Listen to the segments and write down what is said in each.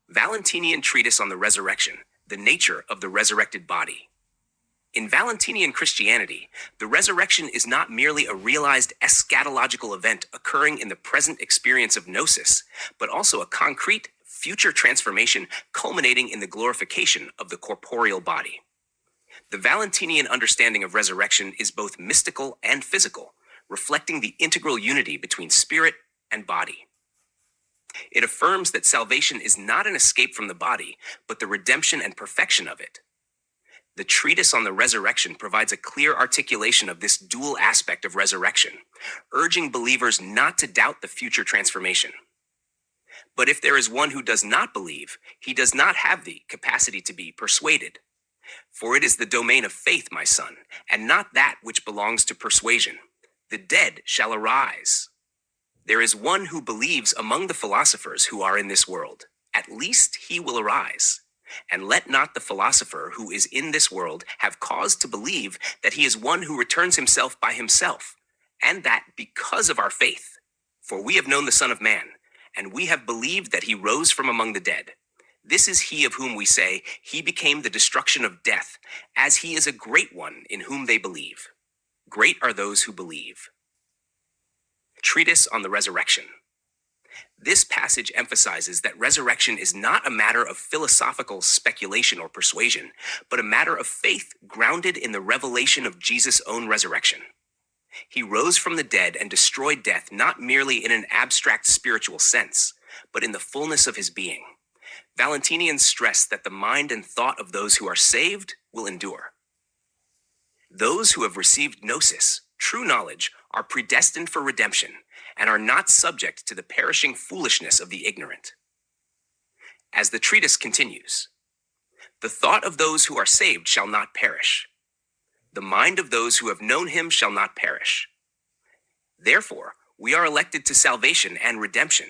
Valentinian Treatise on the Resurrection, the nature of the resurrected body. In Valentinian Christianity, the resurrection is not merely a realized eschatological event occurring in the present experience of gnosis, but also a concrete, future transformation culminating in the glorification of the corporeal body. The Valentinian understanding of resurrection is both mystical and physical, reflecting the integral unity between spirit and body. It affirms that salvation is not an escape from the body, but the redemption and perfection of it. The Treatise on the Resurrection provides a clear articulation of this dual aspect of resurrection, urging believers not to doubt the future transformation. But if there is one who does not believe, he does not have the capacity to be persuaded. For it is the domain of faith, my son, and not that which belongs to persuasion. The dead shall arise. There is one who believes among the philosophers who are in this world. At least he will arise. And let not the philosopher who is in this world have cause to believe that he is one who returns himself by himself, and that because of our faith. For we have known the Son of Man, and we have believed that he rose from among the dead. This is he of whom we say, he became the destruction of death, as he is a great one in whom they believe. Great are those who believe. Treatise on the Resurrection. This passage emphasizes that resurrection is not a matter of philosophical speculation or persuasion, but a matter of faith grounded in the revelation of Jesus' own resurrection. He rose from the dead and destroyed death not merely in an abstract spiritual sense, but in the fullness of his being. Valentinians stress that the mind and thought of those who are saved will endure. Those who have received gnosis, true knowledge, are predestined for redemption and are not subject to the perishing foolishness of the ignorant. As the treatise continues, the thought of those who are saved shall not perish. The mind of those who have known him shall not perish. Therefore, we are elected to salvation and redemption,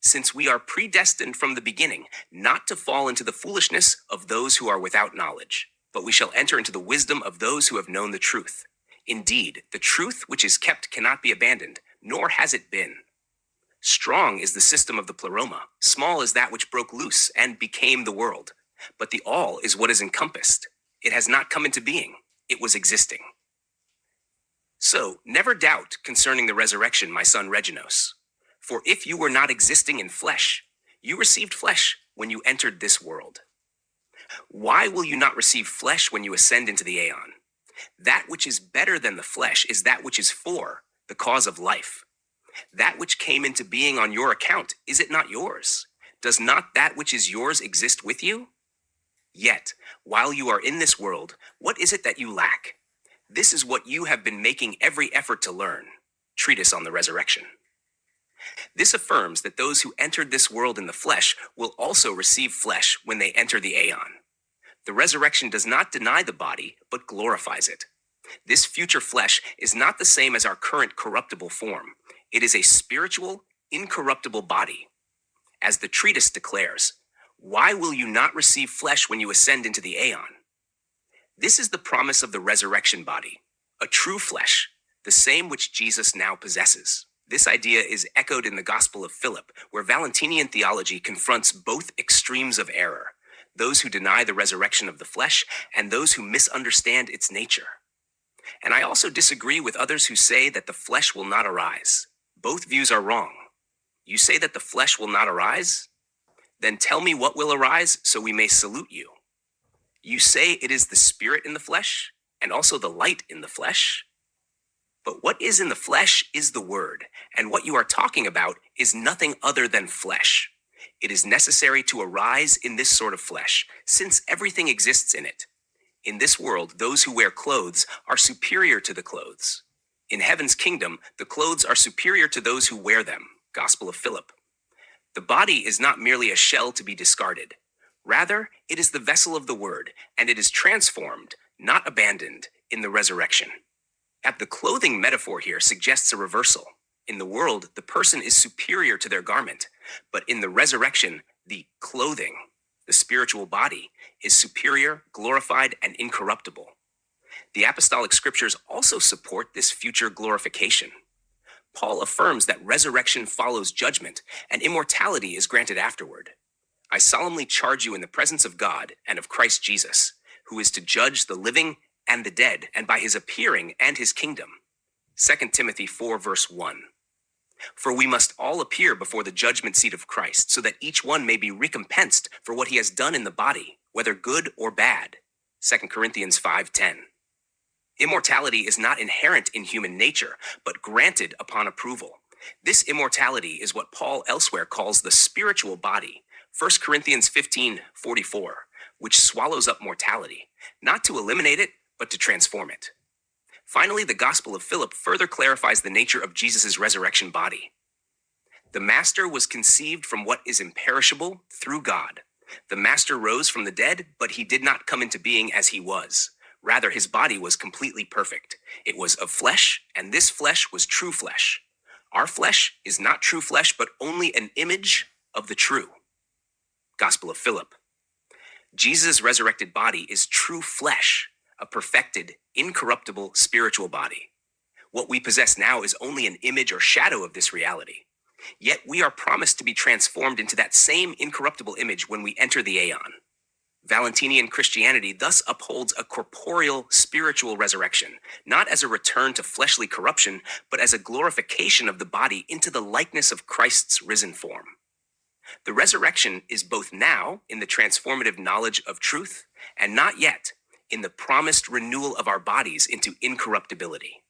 since we are predestined from the beginning not to fall into the foolishness of those who are without knowledge, but we shall enter into the wisdom of those who have known the truth. Indeed, the truth which is kept cannot be abandoned, nor has it been. Strong is the system of the pleroma, small is that which broke loose and became the world. But the all is what is encompassed. It has not come into being, it was existing. So, never doubt concerning the resurrection, my son Reginos. For if you were not existing in flesh, you received flesh when you entered this world. Why will you not receive flesh when you ascend into the aeon? That which is better than the flesh is that which is for the cause of life. That which came into being on your account, is it not yours? Does not that which is yours exist with you? Yet, while you are in this world, what is it that you lack? This is what you have been making every effort to learn. Treatise on the Resurrection. This affirms that those who entered this world in the flesh will also receive flesh when they enter the aeon. The resurrection does not deny the body, but glorifies it. This future flesh is not the same as our current corruptible form. It is a spiritual, incorruptible body. As the treatise declares, why will you not receive flesh when you ascend into the aeon? This is the promise of the resurrection body, a true flesh, the same which Jesus now possesses. This idea is echoed in the Gospel of Philip, where Valentinian theology confronts both extremes of error, those who deny the resurrection of the flesh and those who misunderstand its nature. And I also disagree with others who say that the flesh will not arise. Both views are wrong. You say that the flesh will not arise? Then tell me what will arise so we may salute you. You say it is the spirit in the flesh and also the light in the flesh. But what is in the flesh is the word, and what you are talking about is nothing other than flesh. It is necessary to arise in this sort of flesh, since everything exists in it. In this world, those who wear clothes are superior to the clothes. In heaven's kingdom, the clothes are superior to those who wear them. Gospel of Philip. The body is not merely a shell to be discarded. Rather, it is the vessel of the word, and it is transformed, not abandoned, in the resurrection. The clothing metaphor here suggests a reversal. In the world, the person is superior to their garment, but in the resurrection, the clothing, the spiritual body, is superior, glorified, and incorruptible. The apostolic scriptures also support this future glorification. Paul affirms that resurrection follows judgment, and immortality is granted afterward. I solemnly charge you in the presence of God and of Christ Jesus, who is to judge the living and the dead, and by his appearing and his kingdom. 2 Timothy 4, verse 1. For we must all appear before the judgment seat of Christ, so that each one may be recompensed for what he has done in the body, whether good or bad. 2 Corinthians 5:10. Immortality is not inherent in human nature, but granted upon approval. This immortality is what Paul elsewhere calls the spiritual body, 1 Corinthians 15:44, which swallows up mortality, not to eliminate it, but to transform it. Finally, the Gospel of Philip further clarifies the nature of Jesus' resurrection body. The Master was conceived from what is imperishable through God. The Master rose from the dead, but he did not come into being as he was. Rather, his body was completely perfect. It was of flesh, and this flesh was true flesh. Our flesh is not true flesh, but only an image of the true. Gospel of Philip. Jesus' resurrected body is true flesh, a perfected, incorruptible spiritual body. What we possess now is only an image or shadow of this reality. Yet we are promised to be transformed into that same incorruptible image when we enter the aeon. Valentinian Christianity thus upholds a corporeal spiritual resurrection, not as a return to fleshly corruption, but as a glorification of the body into the likeness of Christ's risen form. The resurrection is both now in the transformative knowledge of truth and not yet in the promised renewal of our bodies into incorruptibility.